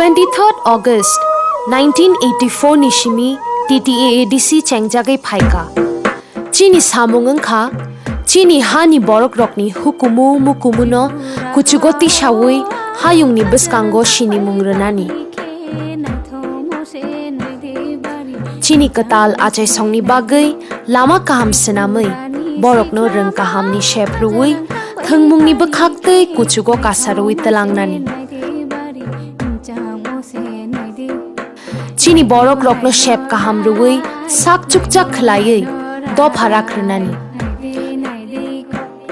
23rd August 1984 nishimi TTAADC chengjagai phaika chini samung angkha chini hani borok rokni hukumu mukumuno kuchugoti shawui hayungni biskango shini mungrenani chini katal achai songni bagai lama kaham senamai borokno reng kahamni sheprui thangmungni bakhaktei kuchugo kasarui telangnani chini borok rokno shep kaham ruwi sak chukchak khlaiei do phara khrnani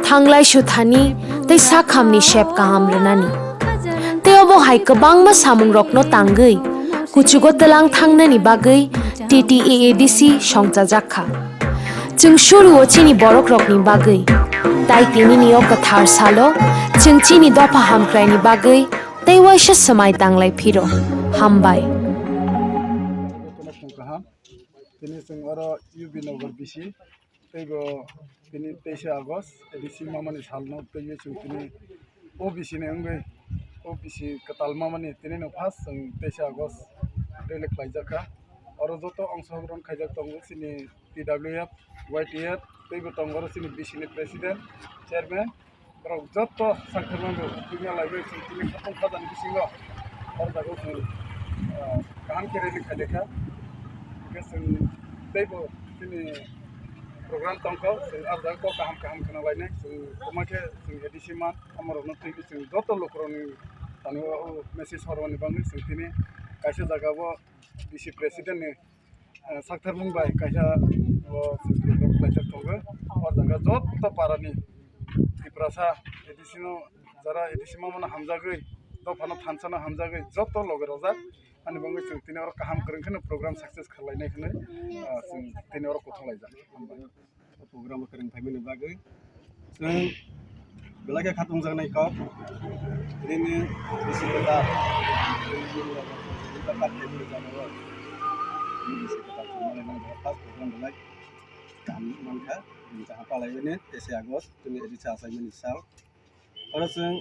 thanglai shuthani tei sakhamni shep kaham rnani tei obo hai kabangma samung rokno tangai kuchugo telang thangnani bagai TTAADC songchajakha chung shuruo chini borok rokni bagai tai tini niyo kathar salo chung chini do phaham kraini bagai tei waisha samai tanglai phiro hambai Ini sengoro UB Nogor BC, tego ini 23 Agustus edisi mamani salno tego ini OBC ne anggai OBC katal mamani tini no pas seng 23 Agustus relek laijaka oro joto angshogron khaijak tongo sini PWF YTF tego tongoro sini BC ne president chairman oro joto sakharmango dunia laibe sini khatong khadan bisingo oro dago kaham kereli khaleka Table ini program tongkol, ada kok kaham kena lainnya, kemarin edisi mah, amarono nanti jodoh lokroni, tanu message hormoni bangun, ini kaisa jaga wo bisi presiden nih, sakter Mumbai kaisa wo pelajar tonggo, orang jaga jodoh parani, di perasa edisi no, jara edisi mah mana hamzagui, do panah thansana hamzagui, jodoh logeroza. Ani bangun tini orang kaham kering kena program sukses kalainnya kena tini orang kotong lain program kering kami ni bagai belakang katung jangan ikut ini bisi kita dapat ini jangan ini bisi kita cuma memang dapat program belakang kami mangka minta apa lagi ni 23 Agustus ini edisi asal menisal orang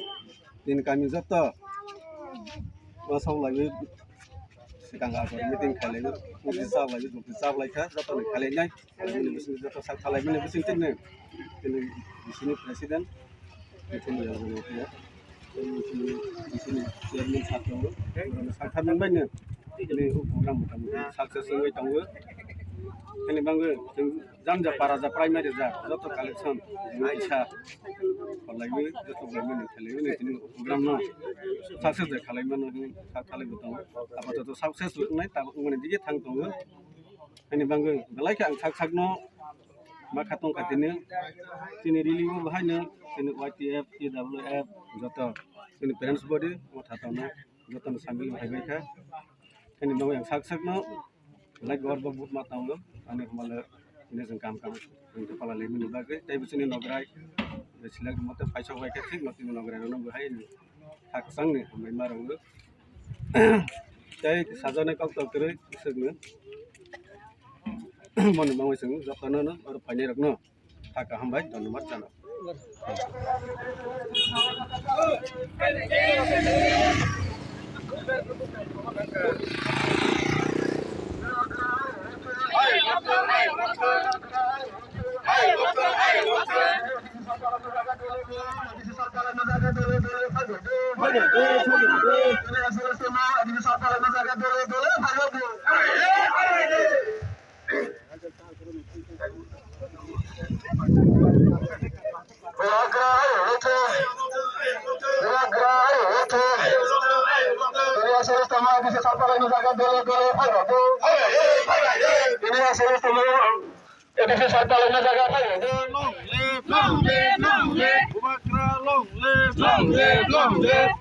ini kami jatuh masuk lagi sekarang agak meeting kali itu, bisa lagi, kan? Jatuh kali ini, ini bisnis jatuh satu kali ini bisnis ini di sini presiden, di sini ya, di sini chairman satu, satu membernya, ini program bukan sukses semua itu, ini bangga, jangan para primary jatuh collection, Malaysia, lagi jatuh kali ini program no. Sukses deh kalau mana kali betul, apa tu sukses naik tak mengenai dia thang tu, ini bangga, belai kan sukses no, maka tong katanya, sini riliu bahaya, sini YTF, PWF, jatuh, sini parents body, mau thatauna, jatuh sambil bahaya, ini bangga yang sukses no, belai gor babut matau no, ane malah ini sengkam untuk kepala lembut bagai, tapi sini nograi, silakan motor paisa bagai kecil, masih nograi no bahaya ni. Hak sang nih, main marang lu. Jadi saja kau tahu kira iseng mana mau iseng, jatuh nana, orang banyak no. Hak hambai, dan nomor channel. Long live